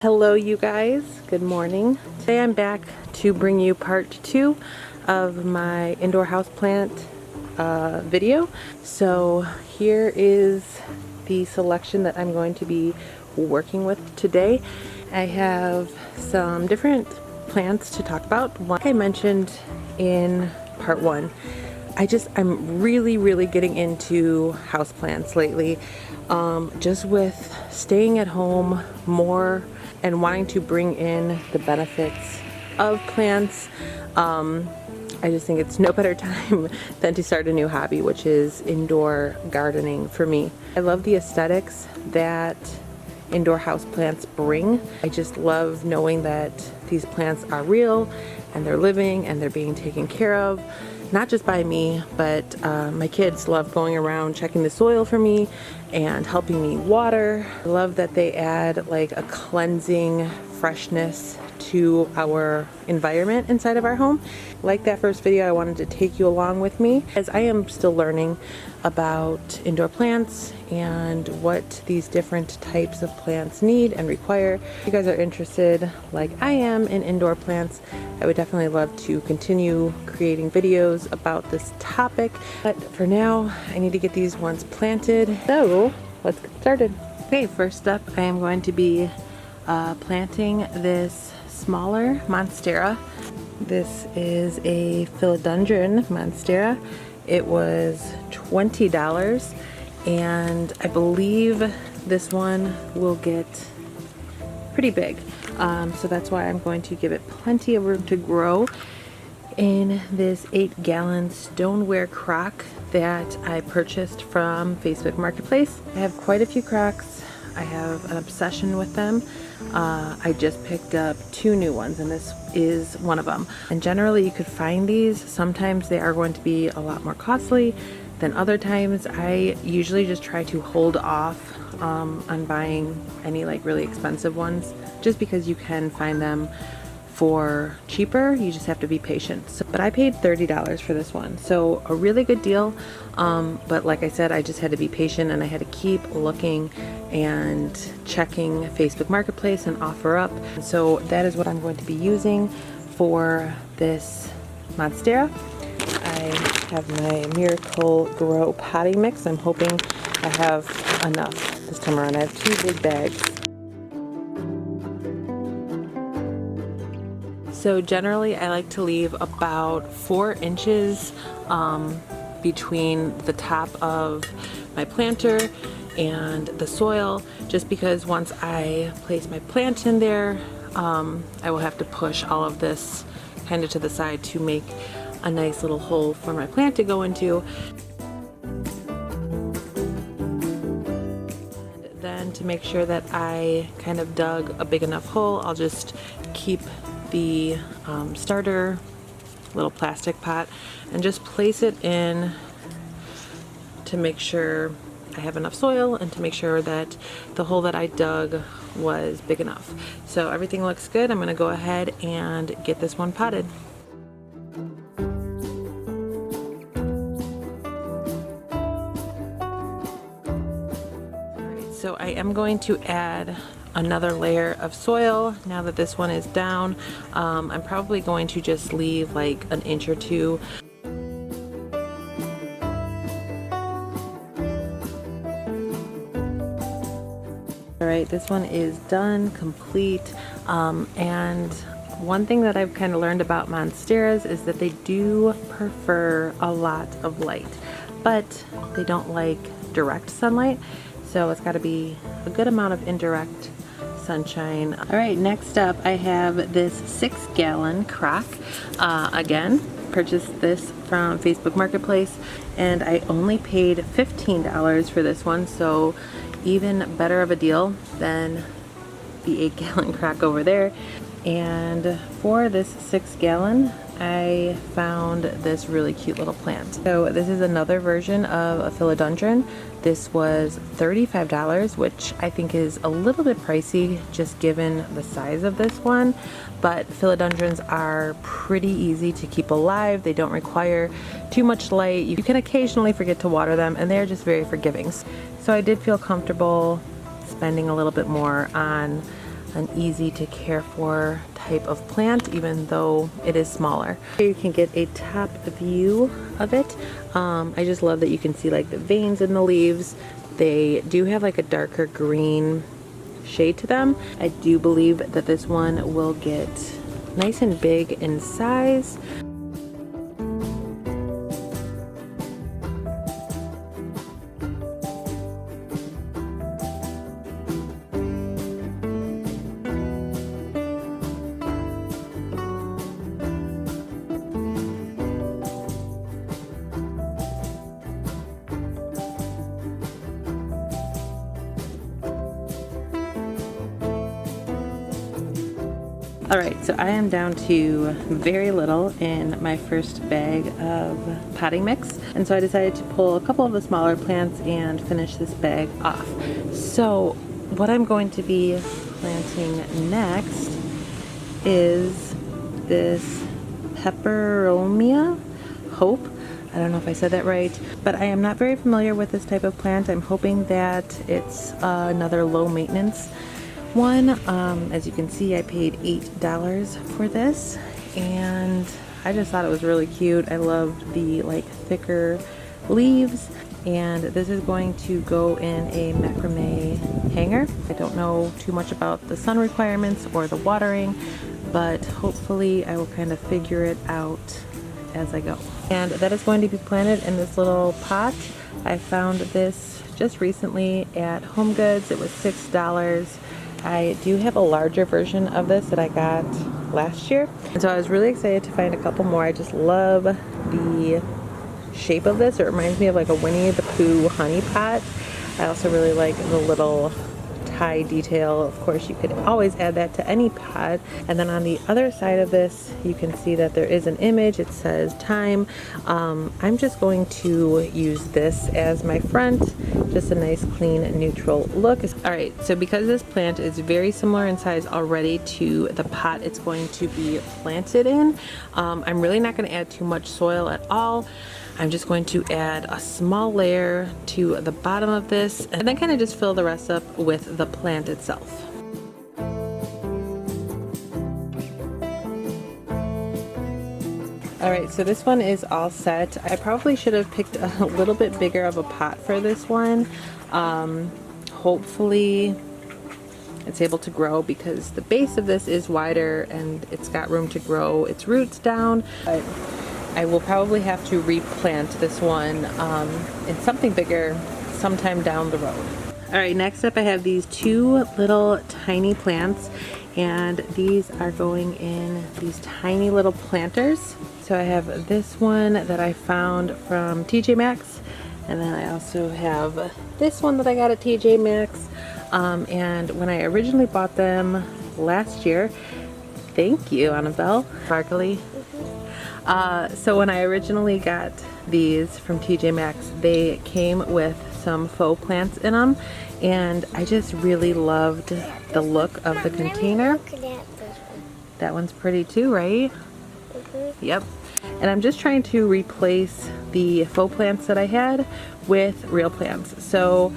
Hello you guys, good morning. Today I'm back to bring you part 2 of my indoor houseplant video. So here is the selection that I'm going to be working with today. I have some different plants to talk about. Like I mentioned in part 1, I'm really getting into houseplants lately. Just with staying at home more and wanting to bring in the benefits of plants. I just think it's no better time than to start a new hobby, which is indoor gardening for me. I love the aesthetics that indoor houseplants bring. I just love knowing that these plants are real and they're living and they're being taken care of. Not just by me, but my kids love going around checking the soil for me and helping me water. I love that they add like a cleansing freshness to our environment inside of our home. Like that first video, I wanted to take you along with me as I am still learning about indoor plants and what these different types of plants need and require. If you guys are interested, like I am, in indoor plants, I would definitely love to continue creating videos about this topic. But for now, I need to get these ones planted. So let's get started. Okay, first up, I am going to be planting this smaller Monstera. This is a Philodendron Monstera. It was $20 and I believe this one will get pretty big. So that's why I'm going to give it plenty of room to grow in this 8-gallon stoneware crock that I purchased from Facebook Marketplace. I have quite a few crocks. I have an obsession with them. I just picked up 2 new ones and this is one of them. And generally you could find these. Sometimes they are going to be a lot more costly than other times. I usually just try to hold off on buying any like really expensive ones just because you can find them for cheaper. You just have to be patient. But I paid $30 for this one, so a really good deal. But like I said, I just had to be patient and I had to keep looking and checking Facebook Marketplace and OfferUp. So that is what I'm going to be using for this Monstera. I have my Miracle Grow potting mix. I'm hoping I have enough this time around. I have 2 big bags. So generally I like to leave about 4 inches between the top of my planter and the soil, just because once I place my plant in there, I will have to push all of this kind of to the side to make a nice little hole for my plant to go into. And then to make sure that I kind of dug a big enough hole, I'll just keep the starter little plastic pot and just place it in to make sure I have enough soil and to make sure that the hole that I dug was big enough. So everything looks good. I'm going to go ahead and get this one potted. Alright, so I am going to add another layer of soil now that this one is down. I'm probably going to just leave like an inch or 2. Alright, this one is done, complete, and one thing that I've kind of learned about Monsteras is that they do prefer a lot of light, but they don't like direct sunlight, so it's got to be a good amount of indirect sunshine. Alright, next up I have this 6-gallon crock. Again, purchased this from Facebook Marketplace and I only paid $15 for this one, so even better of a deal than the 8-gallon crock over there. And for this 6-gallon, I found this really cute little plant. So this is another version of a philodendron. This was $35, which I think is a little bit pricey just given the size of this one, but philodendrons are pretty easy to keep alive. They don't require too much light. You can occasionally forget to water them and they're just very forgiving. So I did feel comfortable spending a little bit more on an easy to care for type of plant, even though it is smaller. Here you can get a top view of it. I just love that you can see like the veins in the leaves. They do have like a darker green shade to them. I do believe that this one will get nice and big in size. Alright, so I am down to very little in my first bag of potting mix, and so I decided to pull a couple of the smaller plants and finish this bag off. So what I'm going to be planting next is this Peperomia Hope. I don't know if I said that right, but I am not very familiar with this type of plant. I'm hoping that it's another low maintenance one. As you can see, I paid $8 for this, and I just thought it was really cute. I loved the like thicker leaves, and this is going to go in a macrame hanger. I don't know too much about the sun requirements or the watering, but hopefully I will kind of figure it out as I go. And that is going to be planted in this little pot. I found this just recently at Home Goods. It was $6. I do have a larger version of this that I got last year, and so I was really excited to find a couple more. I just love the shape of this. It reminds me of like a Winnie the Pooh honey pot. I also really like the little tie detail. Of course, you could always add that to any pot. And then on the other side of this, you can see that there is an image. It says time. I'm just going to use this as my front. Just a nice, clean, neutral look. All right, so because this plant is very similar in size already to the pot it's going to be planted in, I'm really not going to add too much soil at all. I'm just going to add a small layer to the bottom of this, and then kind of just fill the rest up with the plant itself. Alright, so this one is all set. I probably should have picked a little bit bigger of a pot for this one. Hopefully it's able to grow because the base of this is wider and it's got room to grow its roots down. I will probably have to replant this one in something bigger sometime down the road. Alright, next up I have these two little tiny plants, and these are going in these tiny little planters. So I have this one that I found from TJ Maxx, and then I also have this one that I got at TJ Maxx. And when I originally bought them last year, thank you, Annabelle, sparkly. So when I originally got these from TJ Maxx, they came with some faux plants in them, and I just really loved the look of the container. That one's pretty too, right? Yep. And I'm just trying to replace the faux plants that I had with real plants. So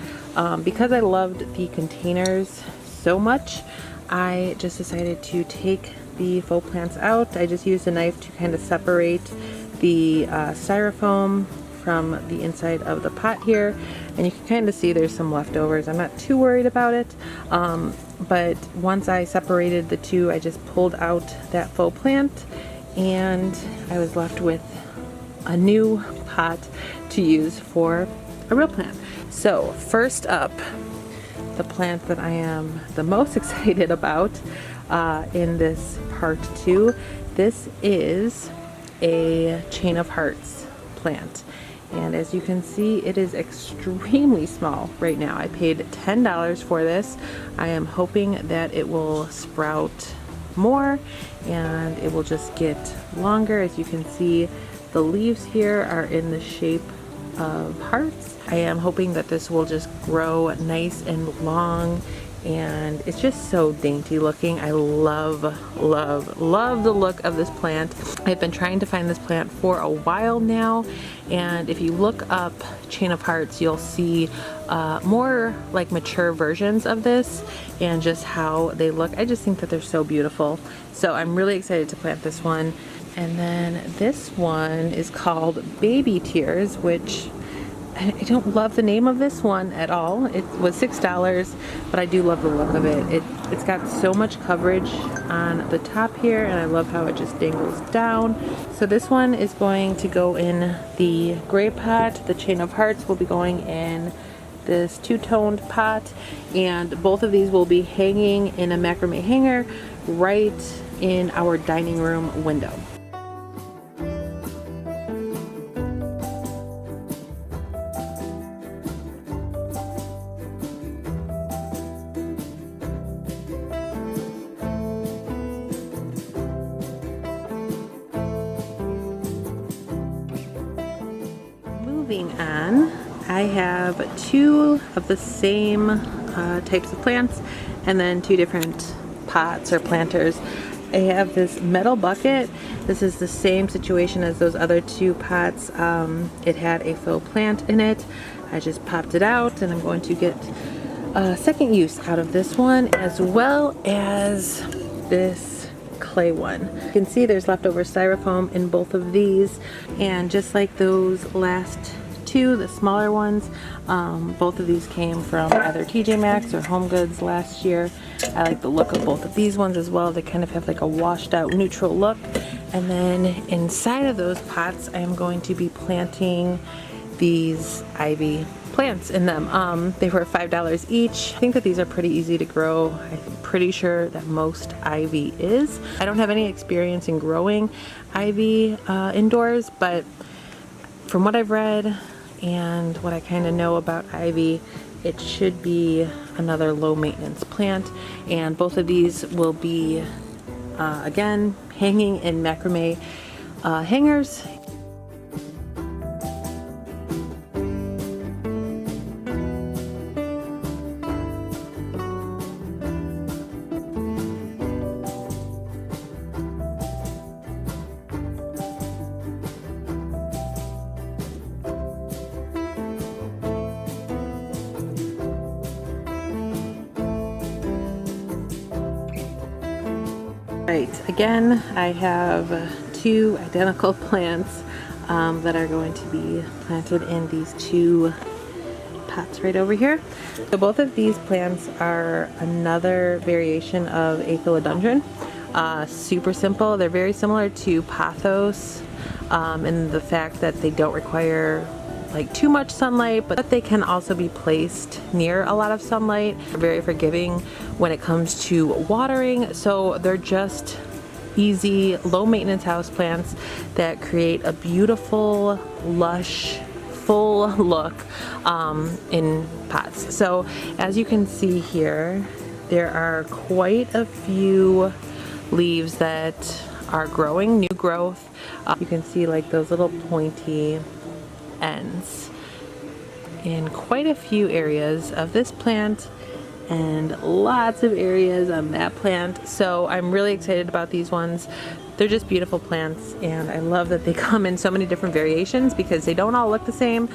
because I loved the containers so much, I just decided to take the faux plants out. I just used a knife to kind of separate the styrofoam from the inside of the pot here, and you can kind of see there's some leftovers. I'm not too worried about it, but once I separated the two, I just pulled out that faux plant, and I was left with a new pot to use for a real plant. So first up, the plant that I am the most excited about in this part 2, this is a Chain of Hearts plant, and as you can see, it is extremely small right now. I paid $10 for this. I am hoping that it will sprout more and it will just get longer. As you can see, the leaves here are in the shape of hearts. I am hoping that this will just grow nice and long and it's just so dainty looking. I love, love, love the look of this plant. I've been trying to find this plant for a while now, and if you look up Chain of Hearts, you'll see more like mature versions of this and just how they look. I just think that they're so beautiful. So I'm really excited to plant this one. And then this one is called Baby Tears, which I don't love the name of this one at all. It was $6, but I do love the look of it. It's got so much coverage on the top here, and I love how it just dangles down. So this one is going to go in the gray pot. The Chain of Hearts will be going in this two-toned pot, and both of these will be hanging in a macrame hanger right in our dining room window. Moving on, I have two of the same types of plants and then two different pots or planters. I have this metal bucket. This is the same situation as those other two pots. It had a faux plant in it. I just popped it out, and I'm going to get second use out of this one, as well as this clay one. You can see there's leftover styrofoam in both of these, and just like those last two, the smaller ones, both of these came from either TJ Maxx or Home Goods last year. I like the look of both of these ones as well. They kind of have like a washed out neutral look. And then inside of those pots, I am going to be planting these ivy plants in them. They were $5 each. I think that these are pretty easy to grow. I'm pretty sure that most ivy is. I don't have any experience in growing ivy indoors, but from what I've read and what I kind of know about ivy, it should be another low maintenance plant, and both of these will be again hanging in macrame hangers. Right, again, I have two identical plants that are going to be planted in these two pots right over here. So both of these plants are another variation of a philodendron. Super simple. They're very similar to Pothos in the fact that they don't require like too much sunlight, but they can also be placed near a lot of sunlight. They're very forgiving when it comes to watering, so they're just easy, low maintenance houseplants that create a beautiful, lush, full look in pots. So as you can see here, there are quite a few leaves that are growing, new growth. You can see like those little pointy ends in quite a few areas of this plant and lots of areas on that plant. So I'm really excited about these ones. They're just beautiful plants, and I love that they come in so many different variations because they don't all look the same,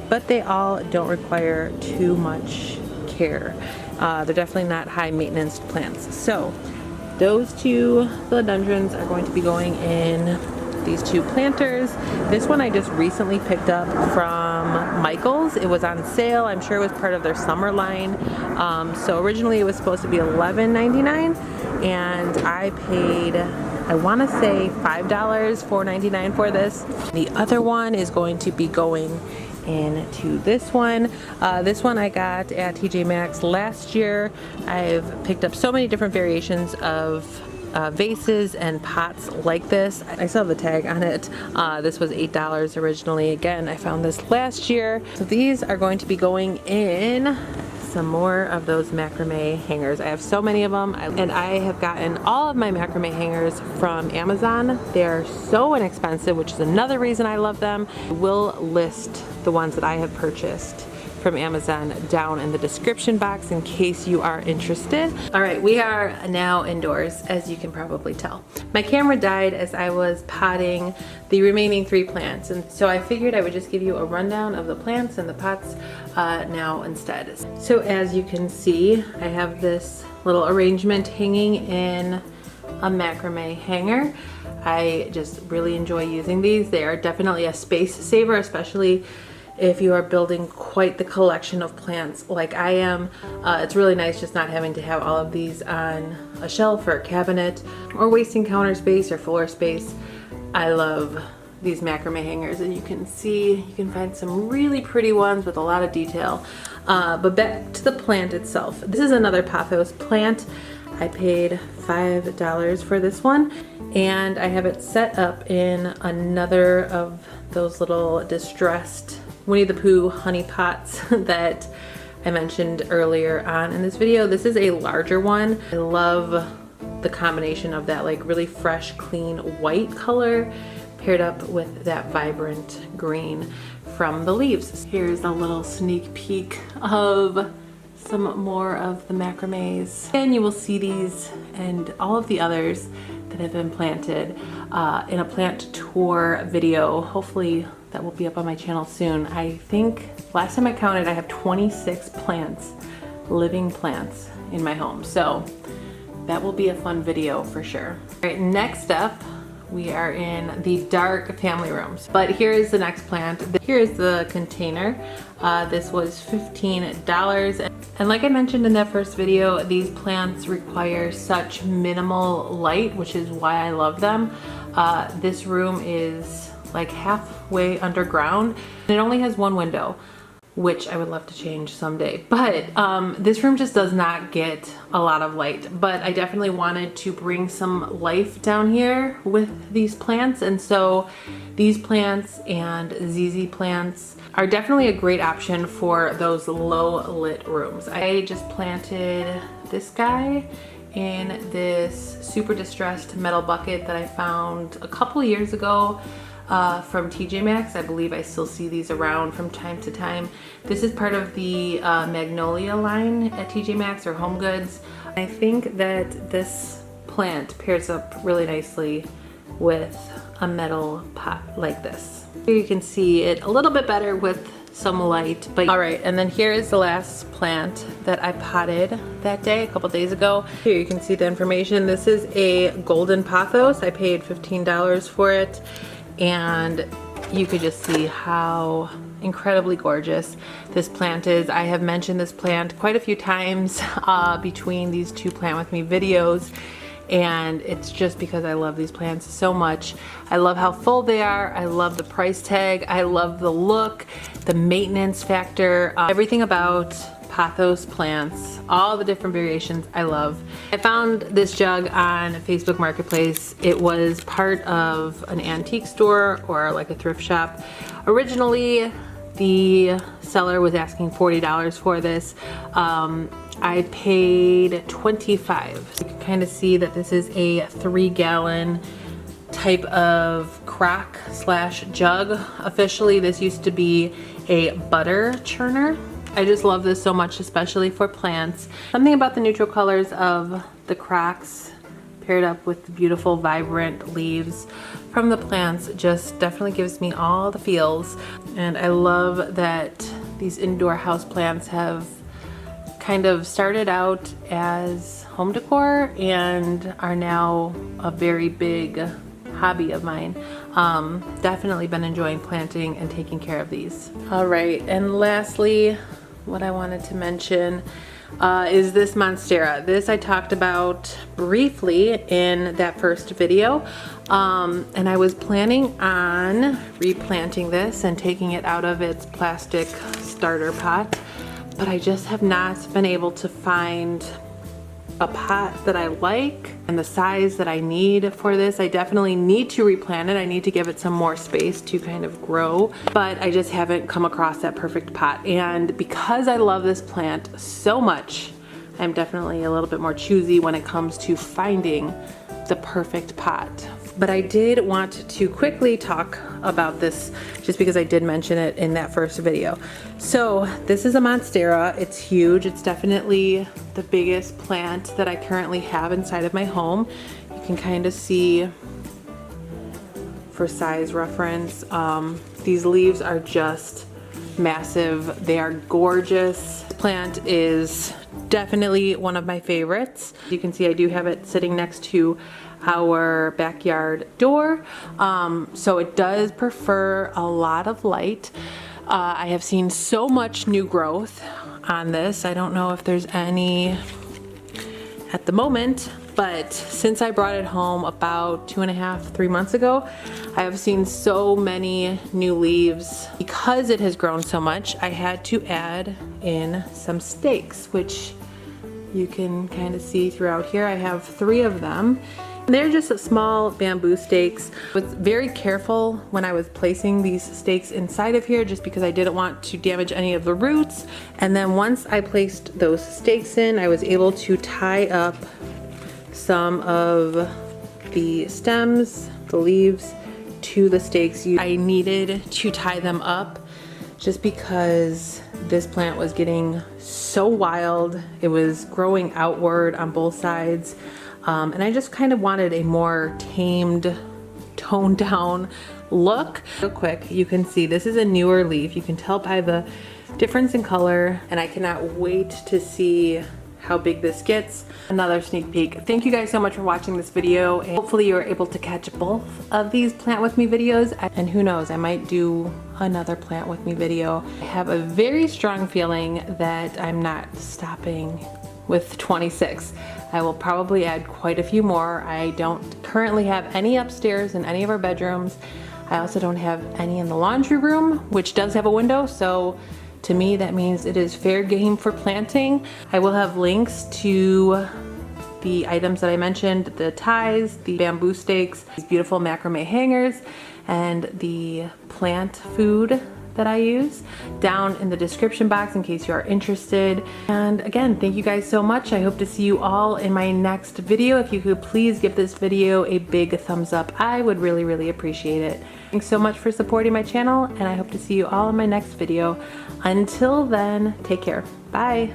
but they all don't require too much care. They're definitely not high maintenance plants. So those two philodendrons are going to be going in these two planters. This one I just recently picked up from Michael's. It was on sale. I'm sure it was part of their summer line. So originally it was supposed to be $11.99, and I paid, I want to say $5, $4.99 for this. The other one is going to be going into this one. This one I got at TJ Maxx last year. I've picked up so many different variations of vases and pots like this. I saw the tag on it. This was $8 originally. Again, I found this last year. So these are going to be going in some more of those macrame hangers. I have so many of them, and I have gotten all of my macrame hangers from Amazon. They're so inexpensive, which is another reason I love them. I will list the ones that I have purchased from Amazon down in the description box in case you are interested. All right, we are now indoors, as you can probably tell. My camera died as I was potting the remaining 3 plants, and so I figured I would just give you a rundown of the plants and the pots now instead. So as you can see, I have this little arrangement hanging in a macrame hanger. I just really enjoy using these. They are definitely a space saver, especially if you are building quite the collection of plants like I am. It's really nice just not having to have all of these on a shelf or a cabinet or wasting counter space or floor space. I love these macrame hangers, and you can see, you can find some really pretty ones with a lot of detail. But back to the plant itself. This is another Pothos plant. I paid $5 for this one, and I have it set up in another of those little distressed Winnie the Pooh honey pots that I mentioned earlier on in this video. This is a larger one. I love the combination of that like really fresh, clean white color paired up with that vibrant green from the leaves. Here's a little sneak peek of some more of the macrames, and you will see these and all of the others that have been planted in a plant tour video. Hopefully that will be up on my channel soon. I think last time I counted, I have 26 plants, living plants in my home. So that will be a fun video for sure. All right, next up, we are in the dark family rooms. But here is the next plant. Here is the container. This was $15. And like I mentioned in that first video, these plants require such minimal light, which is why I love them. This room is like halfway underground, and it only has 1 window, which I would love to change someday. But this room just does not get a lot of light, but I definitely wanted to bring some life down here with these plants. And so these plants and ZZ plants are definitely a great option for those low lit rooms. I just planted this guy in this super distressed metal bucket that I found a couple years ago from TJ Maxx. I believe I still see these around from time to time. This is part of the Magnolia line at TJ Maxx or Home Goods. I think that this plant pairs up really nicely with a metal pot like this. Here you can see it a little bit better with some light. But all right, and then here is the last plant that I potted that day, a couple days ago. Here you can see the information. This is a golden pothos. I paid $15 for it. And you could just see how incredibly gorgeous this plant is. I have mentioned this plant quite a few times between these 2 Plant With Me videos, and it's just because I love these plants so much. I love how full they are. I love the price tag. I love the look, the maintenance factor, everything about Pothos plants, all the different variations I love. I found this jug on Facebook Marketplace. It was part of an antique store or like a thrift shop. Originally, the seller was asking $40 for this. I paid $25. You can kind of see that this is a 3-gallon type of crock slash jug. Officially, this used to be a butter churner. I just love this so much, especially for plants. Something about the neutral colors of the crocks paired up with the beautiful vibrant leaves from the plants just definitely gives me all the feels. And I love that these indoor house plants have kind of started out as home decor and are now a very big hobby of mine. Definitely been enjoying planting and taking care of these. All right, and lastly, what I wanted to mention is this Monstera. This I talked about briefly in that first video, and I was planning on replanting this and taking it out of its plastic starter pot, but I just have not been able to find a pot that I like and the size that I need for this. I definitely need to replant it. I need to give it some more space to kind of grow, but I just haven't come across that perfect pot. And because I love this plant so much, I'm definitely a little bit more choosy when it comes to finding the perfect pot But I did want to quickly talk about this just because I did mention it in that first video. So this is a Monstera. It's huge. It's definitely the biggest plant that I currently have inside of my home. You can kind of see, for size reference, these leaves are just massive. They are gorgeous. This plant is definitely one of my favorites. You can see I do have it sitting next to our backyard door, so it does prefer a lot of light. I have seen so much new growth on this. I don't know if there's any at the moment, but since I brought it home about 2.5, 3 months ago, I have seen so many new leaves. Because it has grown so much, I had to add in some stakes, which you can kind of see throughout here. I have 3 of them. They're just small bamboo stakes. I was very careful when I was placing these stakes inside of here just because I didn't want to damage any of the roots. And then once I placed those stakes in, I was able to tie up some of the stems, the leaves, to the stakes. I needed to tie them up just because this plant was getting so wild. It was growing outward on both sides. And I just kind of wanted a more tamed, toned down look. Real quick, you can see this is a newer leaf. You can tell by the difference in color, and I cannot wait to see how big this gets. Another sneak peek. Thank you guys so much for watching this video, and hopefully you were able to catch both of these plant with me videos, and who knows, I might do another plant with me video. I have a very strong feeling that I'm not stopping with 26. I will probably add quite a few more. I don't currently have any upstairs in any of our bedrooms. I also don't have any in the laundry room, which does have a window, so to me that means it is fair game for planting. I will have links to the items that I mentioned, the ties, the bamboo stakes, these beautiful macrame hangers, and the plant food that I use down in the description box in case you are interested. And again, thank you guys so much. I hope to see you all in my next video. If you could please give this video a big thumbs up, I would really appreciate it. Thanks so much for supporting my channel, and I hope to see you all in my next video. Until then, take care. Bye.